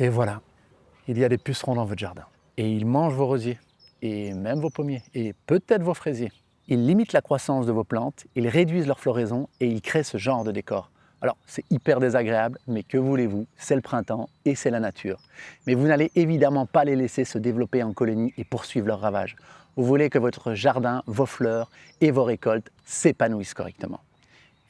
Et voilà, il y a des pucerons dans votre jardin. Et ils mangent vos rosiers, et même vos pommiers, et peut-être vos fraisiers. Ils limitent la croissance de vos plantes, ils réduisent leur floraison et ils créent ce genre de décor. Alors c'est hyper désagréable, mais que voulez-vous, c'est le printemps et c'est la nature. Mais vous n'allez évidemment pas les laisser se développer en colonie et poursuivre leur ravage. Vous voulez que votre jardin, vos fleurs et vos récoltes s'épanouissent correctement.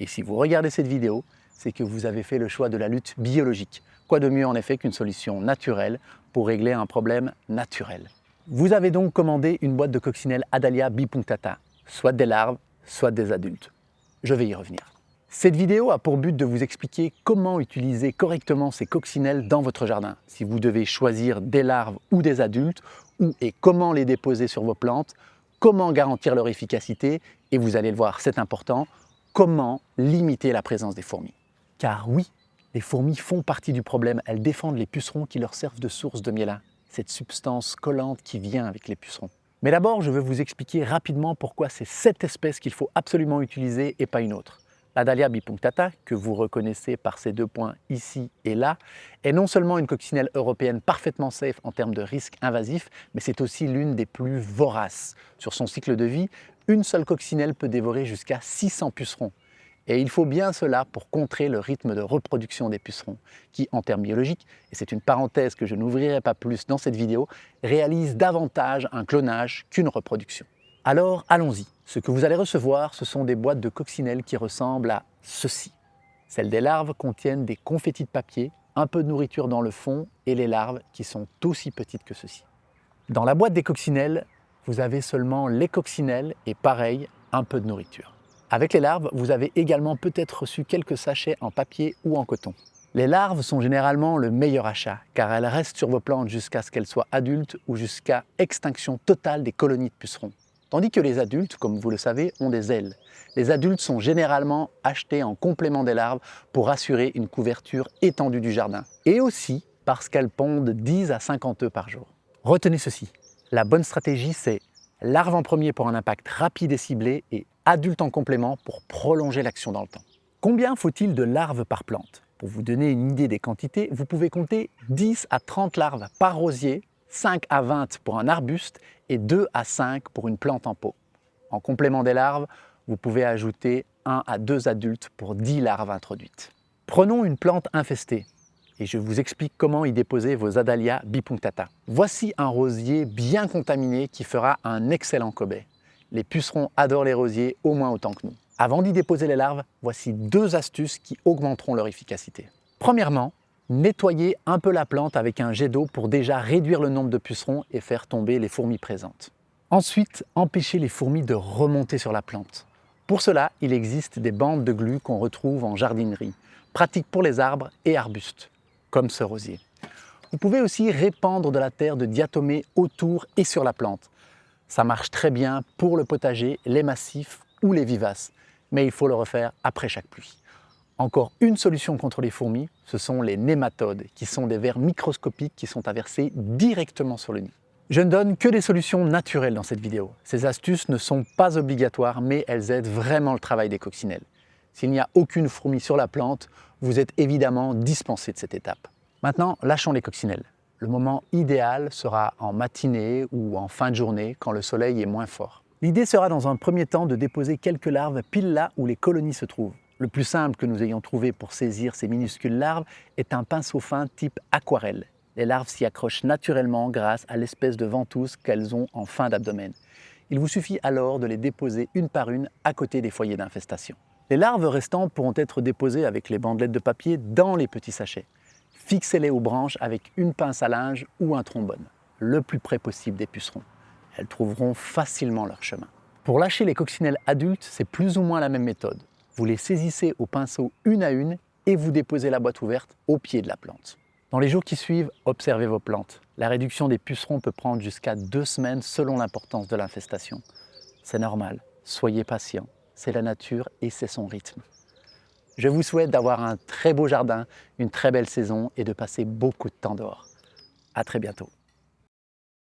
Et si vous regardez cette vidéo, c'est que vous avez fait le choix de la lutte biologique. Quoi de mieux en effet qu'une solution naturelle pour régler un problème naturel. Vous avez donc commandé une boîte de coccinelles Adalia bipunctata, soit des larves, soit des adultes. Je vais y revenir. Cette vidéo a pour but de vous expliquer comment utiliser correctement ces coccinelles dans votre jardin, si vous devez choisir des larves ou des adultes, où et comment les déposer sur vos plantes, comment garantir leur efficacité, et vous allez le voir, c'est important, comment limiter la présence des fourmis. Car oui, les fourmis font partie du problème, elles défendent les pucerons qui leur servent de source de miel, cette substance collante qui vient avec les pucerons. Mais d'abord, je vais vous expliquer rapidement pourquoi c'est cette espèce qu'il faut absolument utiliser et pas une autre. L'Adalia bipunctata, que vous reconnaissez par ces deux points ici et là, est non seulement une coccinelle européenne parfaitement safe en termes de risques invasifs, mais c'est aussi l'une des plus voraces. Sur son cycle de vie, une seule coccinelle peut dévorer jusqu'à 600 pucerons. Et il faut bien cela pour contrer le rythme de reproduction des pucerons, qui, en termes biologiques, et c'est une parenthèse que je n'ouvrirai pas plus dans cette vidéo, réalisent davantage un clonage qu'une reproduction. Alors allons-y. Ce que vous allez recevoir, ce sont des boîtes de coccinelles qui ressemblent à ceci. Celles des larves contiennent des confettis de papier, un peu de nourriture dans le fond et les larves qui sont aussi petites que ceci. Dans la boîte des coccinelles, vous avez seulement les coccinelles et pareil, un peu de nourriture. Avec les larves, vous avez également peut-être reçu quelques sachets en papier ou en coton. Les larves sont généralement le meilleur achat car elles restent sur vos plantes jusqu'à ce qu'elles soient adultes ou jusqu'à extinction totale des colonies de pucerons. Tandis que les adultes, comme vous le savez, ont des ailes. Les adultes sont généralement achetés en complément des larves pour assurer une couverture étendue du jardin. Et aussi parce qu'elles pondent 10 à 50 œufs par jour. Retenez ceci, la bonne stratégie c'est larve en premier pour un impact rapide et ciblé et adulte en complément pour prolonger l'action dans le temps. Combien faut-il de larves par plante? Pour vous donner une idée des quantités, vous pouvez compter 10 à 30 larves par rosier, 5 à 20 pour un arbuste et 2 à 5 pour une plante en pot. En complément des larves, vous pouvez ajouter 1 à 2 adultes pour 10 larves introduites. Prenons une plante infestée et je vous explique comment y déposer vos Adalia bipunctata. Voici un rosier bien contaminé qui fera un excellent cobaye. Les pucerons adorent les rosiers au moins autant que nous. Avant d'y déposer les larves, voici 2 astuces qui augmenteront leur efficacité. Premièrement, nettoyez un peu la plante avec un jet d'eau pour déjà réduire le nombre de pucerons et faire tomber les fourmis présentes. Ensuite, empêchez les fourmis de remonter sur la plante. Pour cela, il existe des bandes de glu qu'on retrouve en jardinerie, pratiques pour les arbres et arbustes, comme ce rosier. Vous pouvez aussi répandre de la terre de diatomée autour et sur la plante. Ça marche très bien pour le potager, les massifs ou les vivaces, mais il faut le refaire après chaque pluie. Encore une solution contre les fourmis, ce sont les nématodes, qui sont des vers microscopiques qui sont à verser directement sur le nid. Je ne donne que des solutions naturelles dans cette vidéo. Ces astuces ne sont pas obligatoires, mais elles aident vraiment le travail des coccinelles. S'il n'y a aucune fourmi sur la plante, vous êtes évidemment dispensé de cette étape. Maintenant, lâchons les coccinelles. Le moment idéal sera en matinée ou en fin de journée, quand le soleil est moins fort. L'idée sera dans un premier temps de déposer quelques larves pile là où les colonies se trouvent. Le plus simple que nous ayons trouvé pour saisir ces minuscules larves est un pinceau fin type aquarelle. Les larves s'y accrochent naturellement grâce à l'espèce de ventouse qu'elles ont en fin d'abdomen. Il vous suffit alors de les déposer une par une à côté des foyers d'infestation. Les larves restantes pourront être déposées avec les bandelettes de papier dans les petits sachets. Fixez-les aux branches avec une pince à linge ou un trombone, le plus près possible des pucerons. Elles trouveront facilement leur chemin. Pour lâcher les coccinelles adultes, c'est plus ou moins la même méthode. Vous les saisissez au pinceau une à une et vous déposez la boîte ouverte au pied de la plante. Dans les jours qui suivent, observez vos plantes. La réduction des pucerons peut prendre jusqu'à 2 semaines selon l'importance de l'infestation. C'est normal, soyez patient, c'est la nature et c'est son rythme. Je vous souhaite d'avoir un très beau jardin, une très belle saison et de passer beaucoup de temps dehors. À très bientôt.